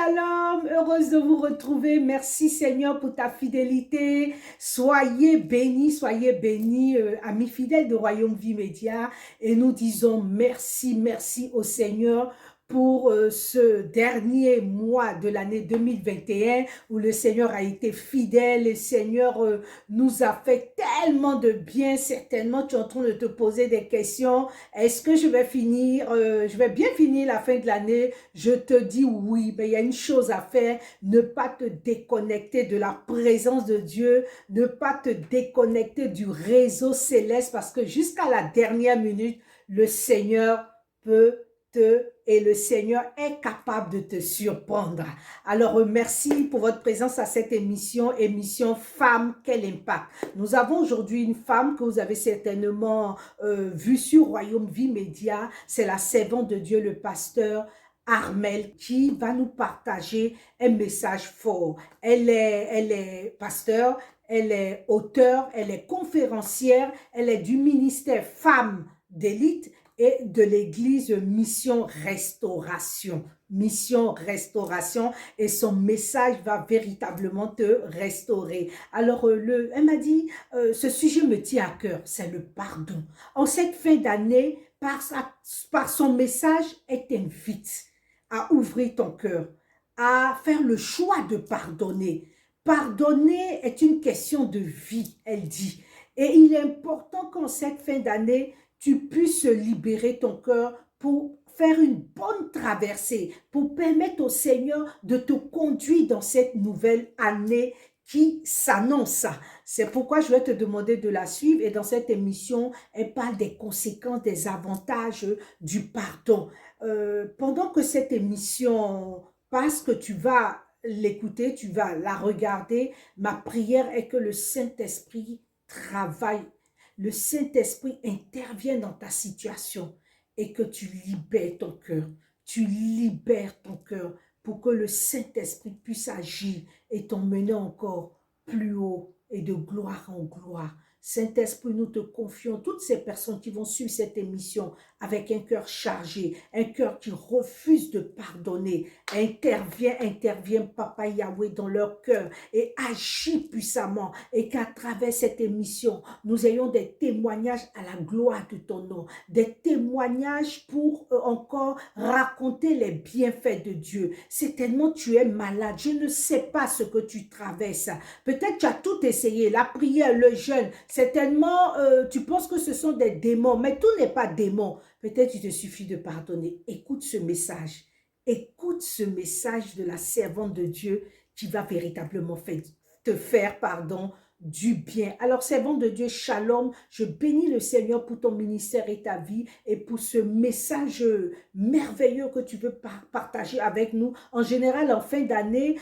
shalom, heureuse de vous retrouver. Merci Seigneur pour ta fidélité. Soyez bénis, amis fidèles de Royaume Vie Média. Et nous disons merci au Seigneur pour ce dernier mois de l'année 2021 où le Seigneur a été fidèle. Le Seigneur nous a fait tellement de bien. Certainement, tu es en train de te poser des questions. Est-ce que je vais finir, je vais bien finir la fin de l'année? Je te dis oui, mais il y a une chose à faire, ne pas te déconnecter de la présence de Dieu, ne pas te déconnecter du réseau céleste parce que jusqu'à la dernière minute, le Seigneur peut et le Seigneur est capable de te surprendre. Alors, merci pour votre présence à cette émission Femmes, quel impact. Nous avons aujourd'hui une femme que vous avez certainement vue sur Royaume Vie Média. C'est la servante de Dieu, le pasteur Armel, qui va nous partager un message fort. Elle est pasteur, elle est auteure, elle est conférencière, elle est du ministère Femmes d'élite et de l'église Mission Restauration. Mission Restauration, et son message va véritablement te restaurer. Alors, elle m'a dit, ce sujet me tient à cœur, c'est le pardon. En cette fin d'année, par son message, elle t'invite à ouvrir ton cœur, à faire le choix de pardonner. Pardonner est une question de vie, elle dit. Et il est important qu'en cette fin d'année, tu puisses libérer ton cœur pour faire une bonne traversée, pour permettre au Seigneur de te conduire dans cette nouvelle année qui s'annonce. C'est pourquoi je vais te demander de la suivre, et dans cette émission, elle parle des conséquences, des avantages du pardon. Pendant que cette émission passe, que tu vas l'écouter, tu vas la regarder, ma prière est que le Saint-Esprit travaille, le Saint-Esprit intervient dans ta situation et que tu libères ton cœur. Tu libères ton cœur pour que le Saint-Esprit puisse agir et t'emmener encore plus haut et de gloire en gloire. Saint-Esprit, nous te confions toutes ces personnes qui vont suivre cette émission avec un cœur chargé, un cœur qui refuse de pardonner. Interviens, Papa Yahweh, dans leur cœur et agis puissamment, et qu'à travers cette émission, nous ayons des témoignages à la gloire de ton nom, des témoignages pour encore raconter les bienfaits de Dieu. Certainement, tu es malade, je ne sais pas ce que tu traverses. Peut-être tu as tout essayé, la prière, le jeûne. Certainement, tu penses que ce sont des démons, mais tout n'est pas démon. Peut-être il te suffit de pardonner. Écoute ce message. Écoute ce message de la servante de Dieu qui va véritablement te faire, du bien. Alors, servante de Dieu, shalom, je bénis le Seigneur pour ton ministère et ta vie et pour ce message merveilleux que tu veux partager avec nous. En général, en fin d'année,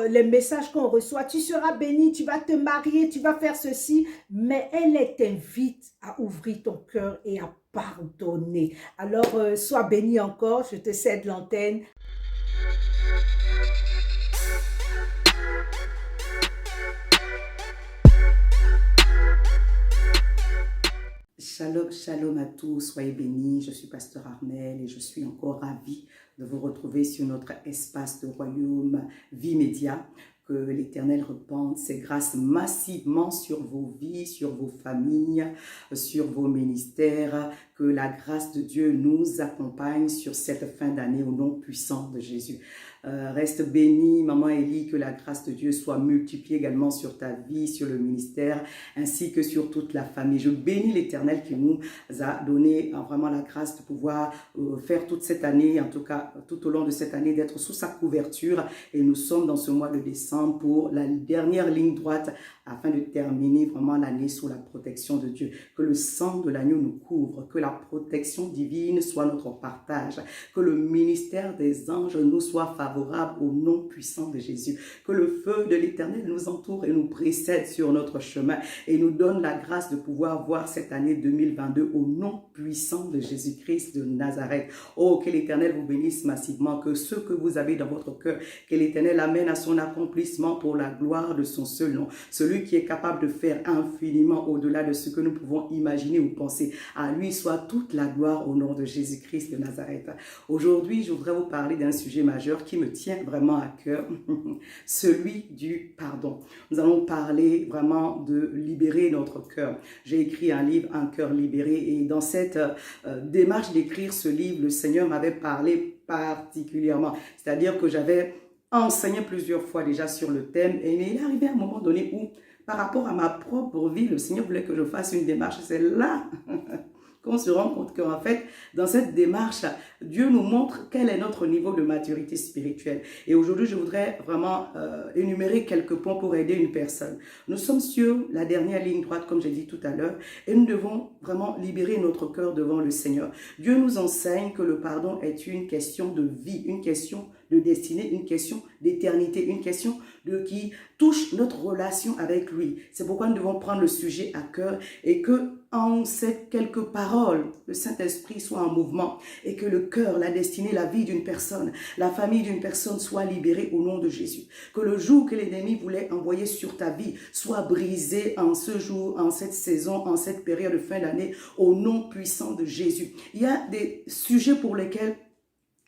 les messages qu'on reçoit, tu seras béni, tu vas te marier, tu vas faire ceci, mais elle t'invite à ouvrir ton cœur et à pardonner. Alors, sois béni encore, je te cède l'antenne. Shalom, shalom à tous, soyez bénis, je suis pasteur Armel et je suis encore ravie de vous retrouver sur notre espace de Royaume Vie Média. Que l'Éternel repente ses grâces massivement sur vos vies, sur vos familles, sur vos ministères. Que la grâce de Dieu nous accompagne sur cette fin d'année au nom puissant de Jésus. Reste bénie, Maman Élie, que la grâce de Dieu soit multipliée également sur ta vie, sur le ministère, ainsi que sur toute la famille. Je bénis l'Éternel qui nous a donné vraiment la grâce de pouvoir faire toute cette année, en tout cas tout au long de cette année, d'être sous sa couverture. Et nous sommes dans ce mois de décembre pour la dernière ligne droite afin de terminer vraiment l'année sous la protection de Dieu. Que le sang de l'agneau nous couvre, que la protection divine soit notre partage, que le ministère des anges nous soit favorable au nom puissant de Jésus, que le feu de l'Éternel nous entoure et nous précède sur notre chemin et nous donne la grâce de pouvoir voir cette année 2022 au nom puissant de Jésus-Christ de Nazareth. Oh, que l'Éternel vous bénisse massivement, que ce que vous avez dans votre cœur, que l'Éternel amène à son accomplissement accomplissement pour la gloire de son seul nom. Celui qui est capable de faire infiniment au-delà de ce que nous pouvons imaginer ou penser. À lui soit toute la gloire au nom de Jésus-Christ de Nazareth. Aujourd'hui, je voudrais vous parler d'un sujet majeur qui me tient vraiment à cœur, celui du pardon. Nous allons parler vraiment de libérer notre cœur. J'ai écrit un livre, Un cœur libéré, et dans cette démarche d'écrire ce livre, le Seigneur m'avait parlé particulièrement. C'est-à-dire que j'avais enseigné plusieurs fois déjà sur le thème, et il est arrivé à un moment donné où, par rapport à ma propre vie, le Seigneur voulait que je fasse une démarche. C'est là qu'on se rend compte qu'en fait, dans cette démarche, Dieu nous montre quel est notre niveau de maturité spirituelle. Et aujourd'hui, je voudrais vraiment énumérer quelques points pour aider une personne. Nous sommes sur la dernière ligne droite, comme j'ai dit tout à l'heure, et nous devons vraiment libérer notre cœur devant le Seigneur. Dieu nous enseigne que le pardon est une question de vie, une question de destinée, une question d'éternité, une question qui touche notre relation avec lui. C'est pourquoi nous devons prendre le sujet à cœur et que en ces quelques paroles, le Saint-Esprit soit en mouvement et que le cœur, la destinée, la vie d'une personne, la famille d'une personne soit libérée au nom de Jésus. Que le joug que l'ennemi voulait envoyer sur ta vie soit brisé en ce jour, en cette saison, en cette période de fin d'année, au nom puissant de Jésus. Il y a des sujets pour lesquels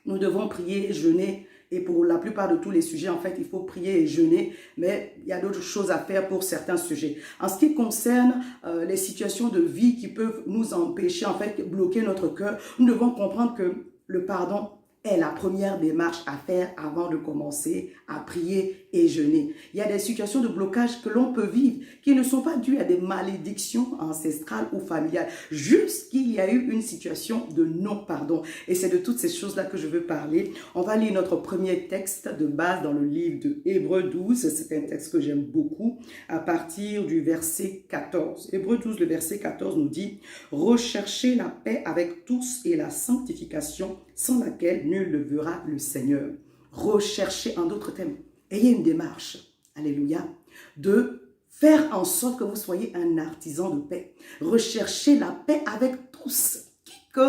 nous devons prier, jeûner. Et pour la plupart de tous les sujets, en fait, il faut prier et jeûner, mais il y a d'autres choses à faire pour certains sujets. En ce qui concerne les situations de vie qui peuvent nous empêcher, en fait, bloquer notre cœur, nous devons comprendre que le pardon est la première démarche à faire avant de commencer à prier et jeûner. Il y a des situations de blocage que l'on peut vivre qui ne sont pas dues à des malédictions ancestrales ou familiales, juste qu'il y a eu une situation de non-pardon. Et c'est de toutes ces choses-là que je veux parler. On va lire notre premier texte de base dans le livre de Hébreux 12. C'est un texte que j'aime beaucoup, à partir du verset 14. Hébreux 12, le verset 14 nous dit « Recherchez la paix avec tous et la sanctification, sans laquelle nul ne verra le Seigneur. » Recherchez, en d'autres termes, ayez une démarche, alléluia, de faire en sorte que vous soyez un artisan de paix. Recherchez la paix avec tous, qui que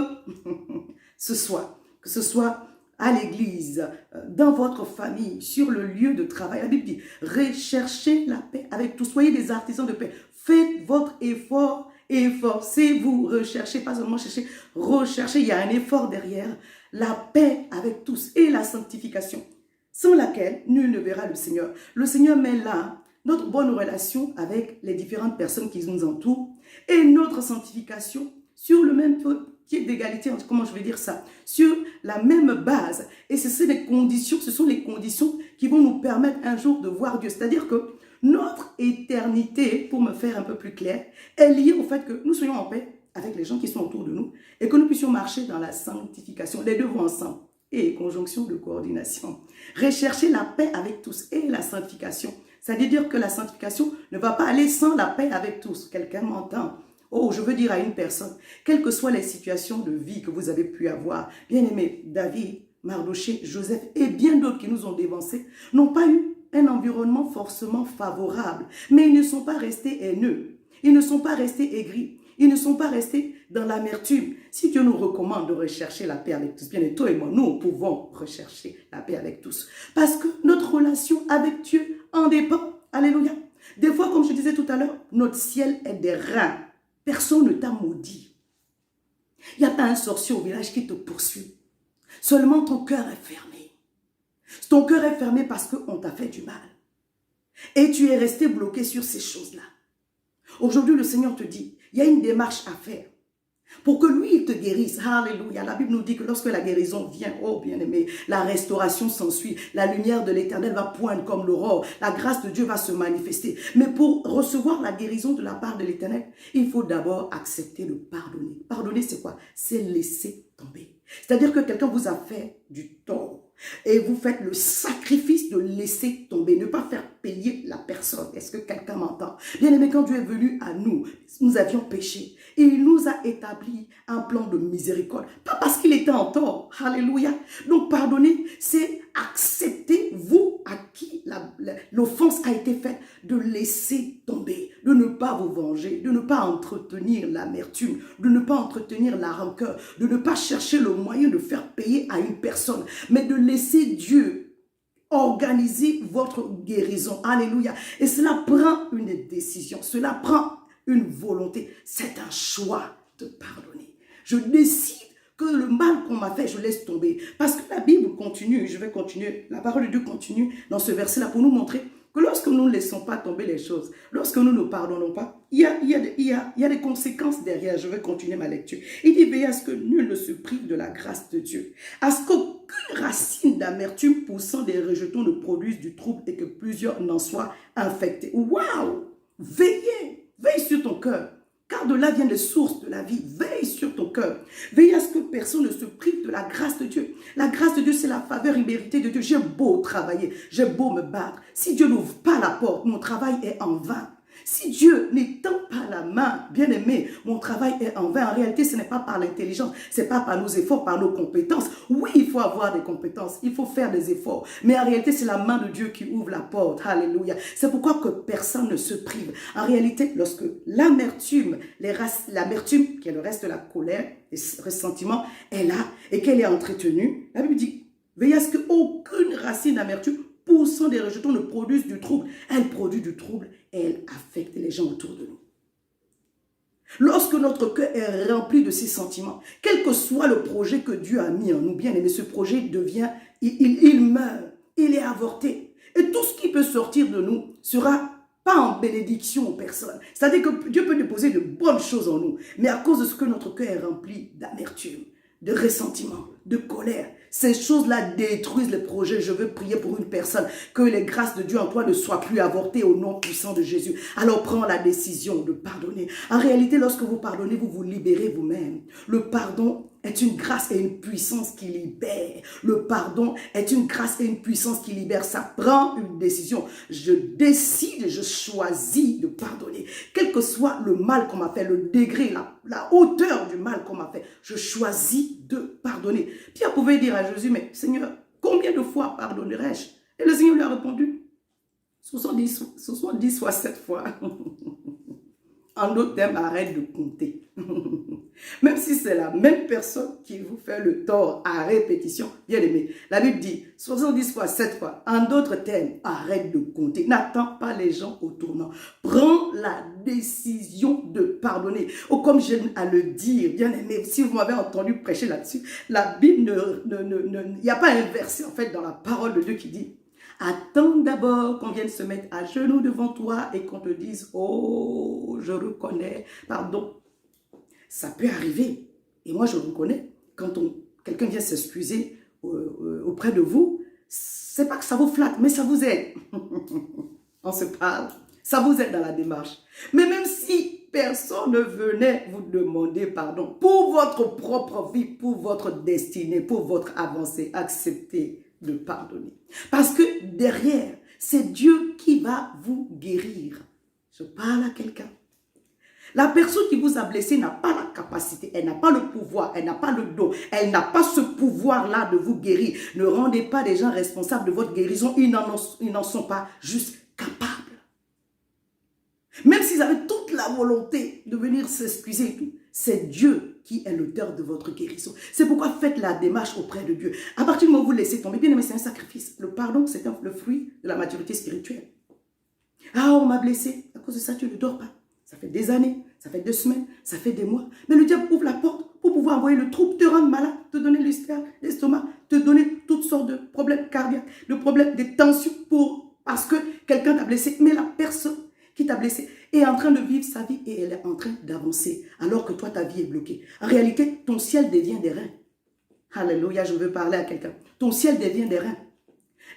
ce soit, que ce soit à l'église, dans votre famille, sur le lieu de travail. La Bible dit, recherchez la paix avec tous, soyez des artisans de paix. Faites votre effort, efforcez-vous, recherchez, pas seulement chercher, recherchez, il y a un effort derrière. La paix avec tous et la sanctification, sans laquelle nul ne verra le Seigneur. Le Seigneur met là notre bonne relation avec les différentes personnes qui nous entourent et notre sanctification sur le même pied d'égalité, comment je vais dire ça, sur la même base. Et ce sont les conditions qui vont nous permettre un jour de voir Dieu. C'est-à-dire que notre éternité, pour me faire un peu plus clair, est liée au fait que nous soyons en paix avec les gens qui sont autour de nous et que nous puissions marcher dans la sanctification. Les deux vont ensemble. Et conjonction de coordination. Rechercher la paix avec tous et la sanctification. Ça veut dire que la sanctification ne va pas aller sans la paix avec tous. Quelqu'un m'entend? Oh, je veux dire à une personne, quelles que soient les situations de vie que vous avez pu avoir, bien aimé, David, Mardoché, Joseph et bien d'autres qui nous ont dévancés, n'ont pas eu un environnement forcément favorable. Mais ils ne sont pas restés haineux. Ils ne sont pas restés aigris. Ils ne sont pas restés dans l'amertume. Si Dieu nous recommande de rechercher la paix avec tous, bien et toi et moi, nous pouvons rechercher la paix avec tous. Parce que notre relation avec Dieu en dépend. Alléluia. Des fois, comme je disais tout à l'heure, notre ciel est des reins. Personne ne t'a maudit. Il n'y a pas un sorcier au village qui te poursuit. Seulement ton cœur est fermé. Ton cœur est fermé parce qu'on t'a fait du mal. Et tu es resté bloqué sur ces choses-là. Aujourd'hui, le Seigneur te dit, il y a une démarche à faire pour que lui, il te guérisse. Alléluia. La Bible nous dit que lorsque la guérison vient, oh bien-aimé, la restauration s'ensuit. La lumière de l'Éternel va poindre comme l'aurore. La grâce de Dieu va se manifester. Mais pour recevoir la guérison de la part de l'Éternel, il faut d'abord accepter de pardonner. Pardonner, c'est quoi? C'est laisser tomber. C'est-à-dire que quelqu'un vous a fait du tort. Et vous faites le sacrifice de laisser tomber, ne pas faire payer la personne. Est-ce que quelqu'un m'entend? Bien aimé, quand Dieu est venu à nous, nous avions péché. Et il nous a établi un plan de miséricorde. Pas parce qu'il était en tort. Alléluia. Donc pardonner, c'est accepter, vous à qui l'offense a été faite, de laisser tomber, de ne pas vous venger, de ne pas entretenir l'amertume, de ne pas entretenir la rancœur, de ne pas chercher le moyen de faire payer à une personne, mais de laisser Dieu organiser votre guérison. Alléluia. Et cela prend une décision, cela prend une volonté. C'est un choix de pardonner. Je décide que le mal qu'on m'a fait, je laisse tomber. Parce que la Bible continue, je vais continuer, la parole de Dieu continue dans ce verset-là pour nous montrer que lorsque nous ne laissons pas tomber les choses, lorsque nous ne pardonnons pas, il y a des conséquences derrière. Je vais continuer ma lecture. Il dit, veillez à ce que nul ne se prive de la grâce de Dieu, à ce qu'aucune racine d'amertume poussant des rejetons ne produise du trouble et que plusieurs n'en soient infectés. Waouh! Veille sur ton cœur. Car de là viennent les sources de la vie. Veille sur ton cœur. Veille à ce que personne ne se prive de la grâce de Dieu. La grâce de Dieu, c'est la faveur imméritée de Dieu. J'ai beau travailler, j'ai beau me battre. Si Dieu n'ouvre pas la porte, mon travail est en vain. Si Dieu n'étend pas la main, bien aimé, mon travail est en vain. En réalité, ce n'est pas par l'intelligence, ce n'est pas par nos efforts, par nos compétences. Oui, il faut avoir des compétences, il faut faire des efforts. Mais en réalité, c'est la main de Dieu qui ouvre la porte. Alléluia. C'est pourquoi que personne ne se prive. En réalité, lorsque l'amertume, qui est le reste de la colère, et ressentiment, est là et qu'elle est entretenue, la Bible dit, veillez à ce qu'aucune racine d'amertume poussant des rejetons ne produisent du trouble. Elle produit du trouble et elle affecte les gens autour de nous. Lorsque notre cœur est rempli de ces sentiments, quel que soit le projet que Dieu a mis en nous, bien aimé, ce projet devient, il meurt, il est avorté. Et tout ce qui peut sortir de nous sera pas en bénédiction aux personnes. C'est-à-dire que Dieu peut déposer de bonnes choses en nous, mais à cause de ce que notre cœur est rempli d'amertume, de ressentiment, de colère, ces choses-là détruisent les projets. Je veux prier pour une personne, que les grâces de Dieu en toi ne soient plus avortées au nom puissant de Jésus. Alors prends la décision de pardonner. En réalité, lorsque vous pardonnez, vous vous libérez vous-même. Le pardon est une grâce et une puissance qui libère. Le pardon est une grâce et une puissance qui libère. Ça prend une décision. Je décide, je choisis de pardonner. Quel que soit le mal qu'on m'a fait, le degré, la hauteur du mal qu'on m'a fait, je choisis de pardonner. Pierre pouvait dire à Jésus, mais Seigneur, combien de fois pardonnerai-je? Et le Seigneur lui a répondu, 70 fois 7 fois. En d'autres termes, arrête de compter. Même si c'est la même personne qui vous fait le tort à répétition, bien aimé. La Bible dit 70 fois, 7 fois. En d'autres termes, arrête de compter. N'attends pas les gens au tournant. Prends la décision de pardonner. Ou comme j'aime à le dire, bien aimé, si vous m'avez entendu prêcher là-dessus, la Bible, il n'y a pas un verset en fait dans la parole de Dieu qui dit attends d'abord qu'on vienne se mettre à genoux devant toi et qu'on te dise « Oh, je reconnais, pardon ». Ça peut arriver. Et moi, je reconnais, quand quelqu'un vient s'excuser auprès de vous, c'est pas que ça vous flatte, mais ça vous aide. On se parle. Ça vous aide dans la démarche. Mais même si personne ne venait vous demander pardon, pour votre propre vie, pour votre destinée, pour votre avancée, acceptez de pardonner. Parce que derrière, c'est Dieu qui va vous guérir. Je parle à quelqu'un. La personne qui vous a blessé n'a pas la capacité, elle n'a pas le pouvoir, elle n'a pas le don, elle n'a pas ce pouvoir-là de vous guérir. Ne rendez pas les gens responsables de votre guérison, ils n'en sont pas juste capables. Même s'ils avaient toute la volonté de venir s'excuser et tout, c'est Dieu qui est l'auteur de votre guérison. C'est pourquoi faites la démarche auprès de Dieu. À partir du moment où vous laissez tomber, bien aimé, c'est un sacrifice. Le pardon, c'est le fruit de la maturité spirituelle. Ah, on m'a blessé. À cause de ça, tu ne dors pas. Ça fait des années, ça fait 2 semaines, ça fait des mois. Mais le diable ouvre la porte pour pouvoir envoyer le trouble, te rendre malade, te donner l'estomac, te donner toutes sortes de problèmes cardiaques, de problèmes, de tensions parce que quelqu'un t'a blessé. Mais la personne qui t'a blessé est en train de vivre sa vie et elle est en train d'avancer alors que toi, ta vie est bloquée. En réalité, ton ciel devient des reins. Alléluia, je veux parler à quelqu'un. Ton ciel devient des reins.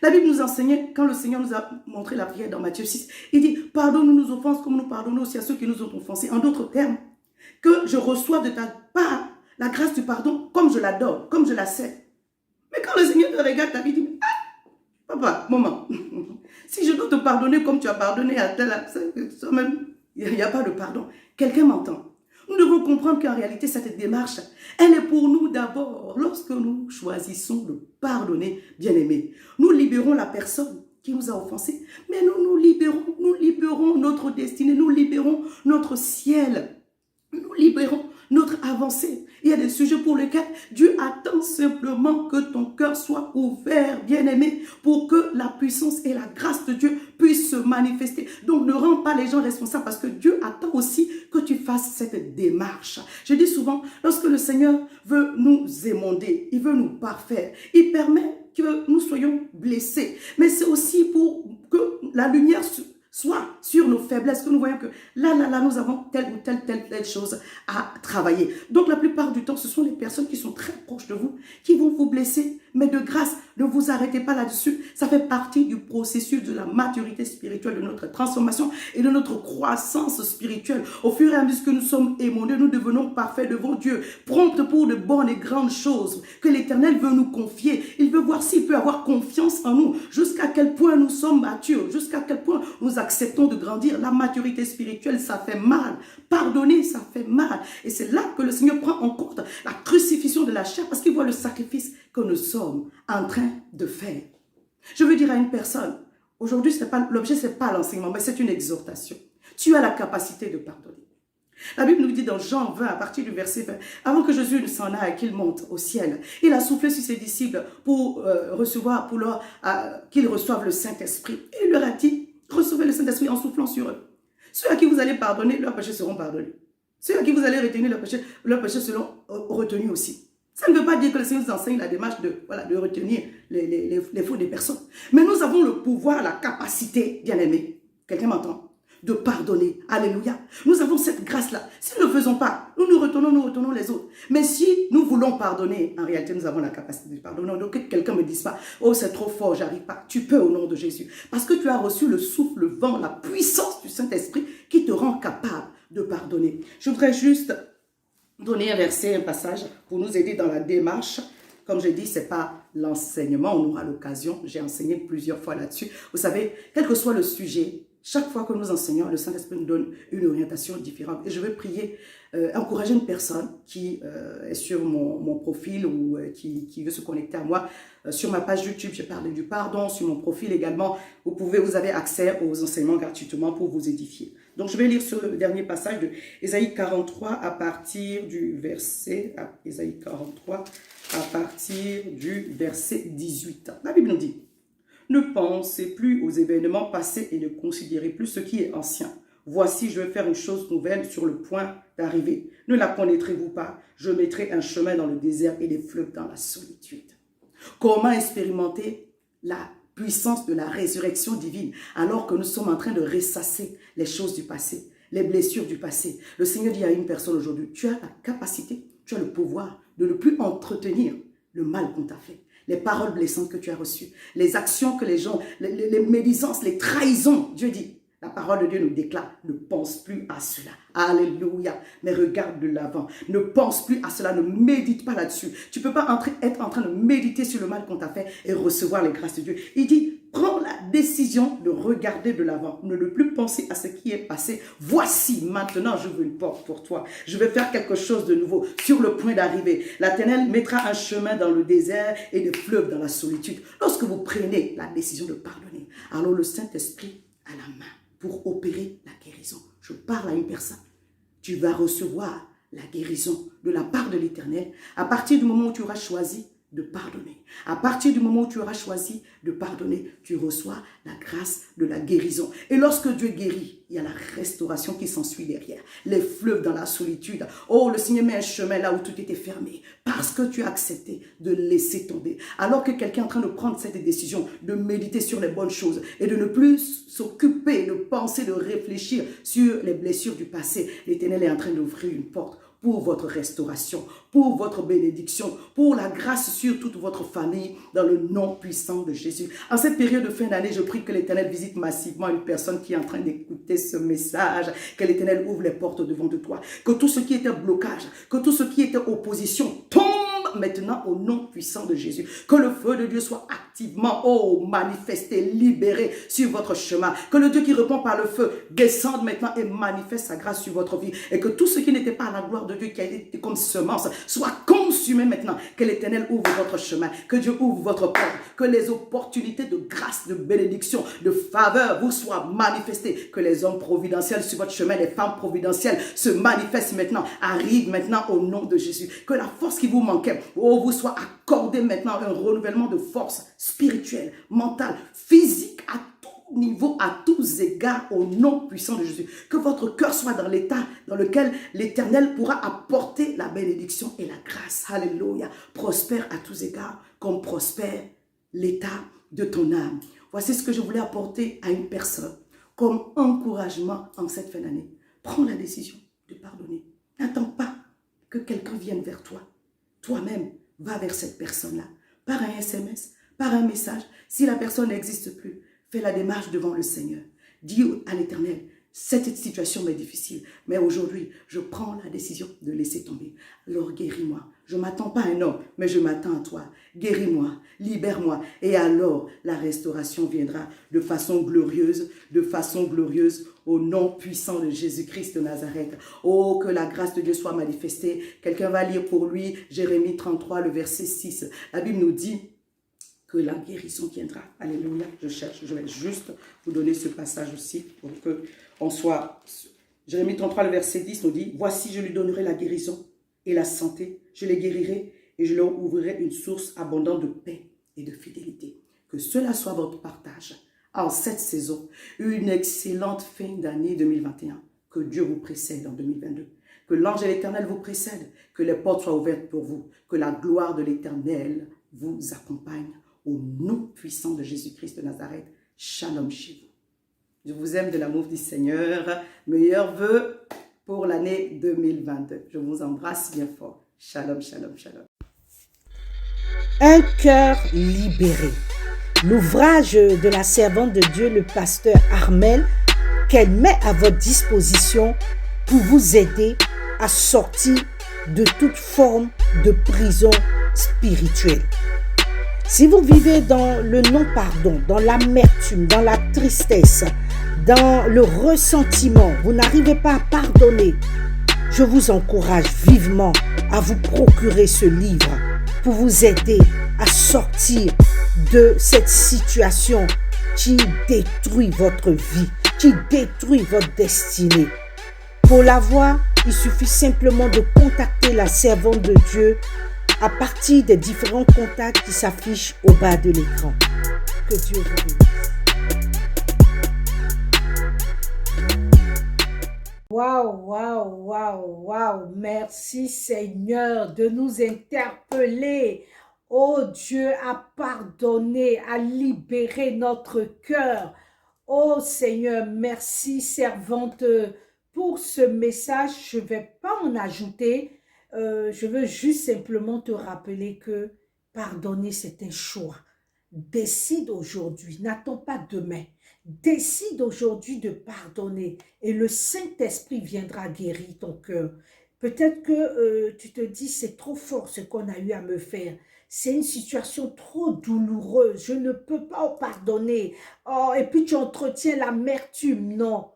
La Bible nous enseignait, quand le Seigneur nous a montré la prière dans Matthieu 6, il dit, pardonne-nous nos offenses comme nous pardonnons aussi à ceux qui nous ont offensés. En d'autres termes, que je reçois de ta part la grâce du pardon comme je la donne, comme je la sais. Mais quand le Seigneur te regarde, ta vie dit, ah, papa, maman, si je dois te pardonner comme tu as pardonné à tel, même, il n'y a pas de pardon. Quelqu'un m'entend. Nous devons comprendre qu'en réalité, cette démarche, elle est pour nous d'abord. Lorsque nous choisissons de pardonner, bien-aimés, nous libérons la personne qui nous a offensés, mais nous libérons notre destinée, nous libérons notre ciel, nous libérons notre avancée. Il y a des sujets pour lesquels Dieu attend simplement que ton cœur soit ouvert, bien-aimé, pour que la puissance et la grâce de Dieu puissent se manifester. Donc ne rends pas les gens responsables parce que Dieu attend aussi que tu fasses cette démarche. Je dis souvent, lorsque le Seigneur veut nous émonder, il veut nous parfaire, il permet que nous soyons blessés. Mais c'est aussi pour que la lumière soit sur nos faiblesses, que nous voyons que là, nous avons telle ou telle chose à travailler. Donc, la plupart du temps, ce sont les personnes qui sont très proches de vous qui vont vous blesser. Mais de grâce, ne vous arrêtez pas là-dessus. Ça fait partie du processus de la maturité spirituelle, de notre transformation et de notre croissance spirituelle. Au fur et à mesure que nous sommes émondés, nous devenons parfaits devant Dieu, promptes pour de bonnes et grandes choses que l'Éternel veut nous confier. Il veut voir s'il peut avoir confiance en nous, jusqu'à quel point nous sommes matures, jusqu'à quel point nous acceptons de grandir. La maturité spirituelle, ça fait mal. Pardonner, ça fait mal. Et c'est là que le Seigneur prend en compte la crucifixion de la chair parce qu'il voit le sacrifice que nous sommes en train de faire. Je veux dire à une personne, aujourd'hui, l'objet, ce n'est pas l'enseignement, mais c'est une exhortation. Tu as la capacité de pardonner. La Bible nous dit dans Jean 20, à partir du verset 20, avant que Jésus ne s'en aille, qu'il monte au ciel, il a soufflé sur ses disciples pour qu'ils reçoivent le Saint-Esprit. Et il leur a dit, recevez le Saint-Esprit en soufflant sur eux. Ceux à qui vous allez pardonner, leurs péchés seront pardonnés. Ceux à qui vous allez retenir leurs péchés seront retenus aussi. Ça ne veut pas dire que le Seigneur nous enseigne la démarche de retenir les fautes des personnes. Mais nous avons le pouvoir, la capacité, bien aimé, quelqu'un m'entend, de pardonner. Alléluia. Nous avons cette grâce-là. Si nous ne le faisons pas, nous retournons les autres. Mais si nous voulons pardonner, en réalité, nous avons la capacité de pardonner. Donc, que quelqu'un ne me dise pas, oh, c'est trop fort, j'arrive pas. Tu peux au nom de Jésus. Parce que tu as reçu le souffle, le vent, la puissance du Saint-Esprit qui te rend capable de pardonner. Je voudrais juste donner un verset, un passage pour nous aider dans la démarche. Comme je dis, ce n'est pas l'enseignement, on aura l'occasion. J'ai enseigné plusieurs fois là-dessus. Vous savez, quel que soit le sujet, chaque fois que nous enseignons, le Saint-Esprit nous donne une orientation différente. Et je vais prier, encourager une personne qui est sur mon profil ou qui veut se connecter à moi. Sur ma page YouTube, je parle du pardon. Sur mon profil également, vous avez accès aux enseignements gratuitement pour vous édifier. Donc, je vais lire sur le dernier passage de Ésaïe 43 à partir du verset, Ésaïe 43 à partir du verset 18. La Bible nous dit, ne pensez plus aux événements passés et ne considérez plus ce qui est ancien. Voici, je vais faire une chose nouvelle sur le point d'arriver. Ne la connaîtrez-vous pas? Je mettrai un chemin dans le désert et des fleuves dans la solitude. Comment expérimenter la puissance de la résurrection divine alors que nous sommes en train de ressasser les choses du passé, les blessures du passé? Le Seigneur dit à une personne aujourd'hui, tu as la capacité, tu as le pouvoir de ne plus entretenir le mal qu'on t'a fait, les paroles blessantes que tu as reçues, les actions que les gens, les médisances, les trahisons. Dieu dit, la parole de Dieu nous déclare, ne pense plus à cela. Alléluia. Mais regarde de l'avant. Ne pense plus à cela. Ne médite pas là-dessus. Tu ne peux pas être en train de méditer sur le mal qu'on t'a fait et recevoir les grâces de Dieu. Il dit, prends la décision de regarder de l'avant. Ne plus penser à ce qui est passé. Voici, maintenant, je veux une porte pour toi. Je vais faire quelque chose de nouveau sur le point d'arriver. L'Éternel mettra un chemin dans le désert et des fleuves dans la solitude. Lorsque vous prenez la décision de pardonner, alors le Saint-Esprit a la main pour opérer la guérison. Je parle à une personne. Tu vas recevoir la guérison de la part de l'Éternel à partir du moment où tu auras choisi de pardonner. À partir du moment où tu auras choisi de pardonner, tu reçois la grâce de la guérison. Et lorsque Dieu guérit, il y a la restauration qui s'ensuit derrière. Les fleuves dans la solitude. Oh, le Seigneur met un chemin là où tout était fermé. Parce que tu as accepté de laisser tomber. Alors que quelqu'un est en train de prendre cette décision, de méditer sur les bonnes choses et de ne plus s'occuper, de penser, de réfléchir sur les blessures du passé, l'Éternel est en train d'ouvrir une porte pour votre restauration, pour votre bénédiction, pour la grâce sur toute votre famille, dans le nom puissant de Jésus. En cette période de fin d'année, je prie que l'Éternel visite massivement une personne qui est en train d'écouter ce message, que l'Éternel ouvre les portes devant de toi, que tout ce qui était blocage, que tout ce qui était opposition tombe maintenant au nom puissant de Jésus, que le feu de Dieu soit actif activement, oh, manifester, libérer sur votre chemin. Que le Dieu qui répond par le feu descende maintenant et manifeste sa grâce sur votre vie. Et que tout ce qui n'était pas à la gloire de Dieu, qui a été comme semence, soit consumé maintenant. Que l'Éternel ouvre votre chemin, que Dieu ouvre votre porte, que les opportunités de grâce, de bénédiction, de faveur vous soient manifestées. Que les hommes providentiels sur votre chemin, les femmes providentielles se manifestent maintenant, arrivent maintenant au nom de Jésus. Que la force qui vous manquait, oh, vous soit accordée maintenant un renouvellement de force spirituelle, mentale, physique, à tout niveau, à tous égards, au nom puissant de Jésus. Que votre cœur soit dans l'état dans lequel l'Éternel pourra apporter la bénédiction et la grâce. Alléluia. Prospère à tous égards, comme prospère l'état de ton âme. Voici ce que je voulais apporter à une personne comme encouragement en cette fin d'année. Prends la décision de pardonner. N'attends pas que quelqu'un vienne vers toi. Toi-même, va vers cette personne-là. Par un SMS, par un message. Si la personne n'existe plus, fais la démarche devant le Seigneur. Dis à l'Éternel, cette situation m'est difficile, mais aujourd'hui, je prends la décision de laisser tomber. Alors guéris-moi. Je ne m'attends pas à un homme, mais je m'attends à toi. Guéris-moi, libère-moi. Et alors, la restauration viendra de façon glorieuse au nom puissant de Jésus-Christ de Nazareth. Oh, que la grâce de Dieu soit manifestée. Quelqu'un va lire pour lui Jérémie 33, le verset 6. La Bible nous dit que la guérison viendra. Alléluia. Je vais juste vous donner ce passage aussi pour que on soit... Jérémie 33, le verset 10 nous dit, « Voici, je lui donnerai la guérison et la santé. Je les guérirai et je leur ouvrirai une source abondante de paix et de fidélité. » Que cela soit votre partage en cette saison. Une excellente fin d'année 2021. Que Dieu vous précède en 2022. Que l'ange de l'Éternel vous précède. Que les portes soient ouvertes pour vous. Que la gloire de l'Éternel vous accompagne. Au nom puissant de Jésus-Christ de Nazareth. Shalom chez vous. Je vous aime de l'amour du Seigneur. Meilleurs vœux pour l'année 2022. Je vous embrasse bien fort. Shalom, shalom, shalom. Un cœur libéré. L'ouvrage de la servante de Dieu, le pasteur Armel, qu'elle met à votre disposition pour vous aider à sortir de toute forme de prison spirituelle. Si vous vivez dans le non-pardon, dans l'amertume, dans la tristesse, dans le ressentiment, vous n'arrivez pas à pardonner, je vous encourage vivement à vous procurer ce livre pour vous aider à sortir de cette situation qui détruit votre vie, qui détruit votre destinée. Pour l'avoir, il suffit simplement de contacter la servante de Dieu à partir des différents contacts qui s'affichent au bas de l'écran. Que Dieu vous bénisse. Waouh, waouh, waouh, waouh. Merci Seigneur de nous interpeller. Oh Dieu, à pardonner, à libérer notre cœur. Oh Seigneur, merci servante pour ce message. Je ne vais pas en ajouter. Je veux juste simplement te rappeler que pardonner, c'est un choix. Décide aujourd'hui, n'attends pas demain. Décide aujourd'hui de pardonner et le Saint-Esprit viendra guérir ton cœur. Peut-être que tu te dis, c'est trop fort ce qu'on a eu à me faire. C'est une situation trop douloureuse. Je ne peux pas pardonner. Oh, et puis tu entretiens l'amertume. Non.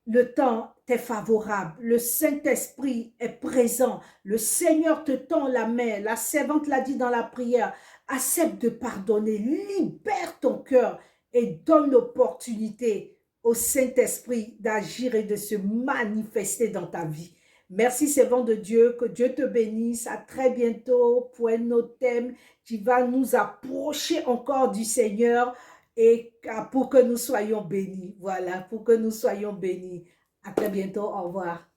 Le temps t'est favorable, le Saint-Esprit est présent, le Seigneur te tend la main, la servante l'a dit dans la prière, accepte de pardonner, libère ton cœur et donne l'opportunité au Saint-Esprit d'agir et de se manifester dans ta vie. Merci servant de Dieu, que Dieu te bénisse, à très bientôt pour un autre thème qui va nous approcher encore du Seigneur. Et pour que nous soyons bénis. Voilà, pour que nous soyons bénis. À très bientôt. Au revoir.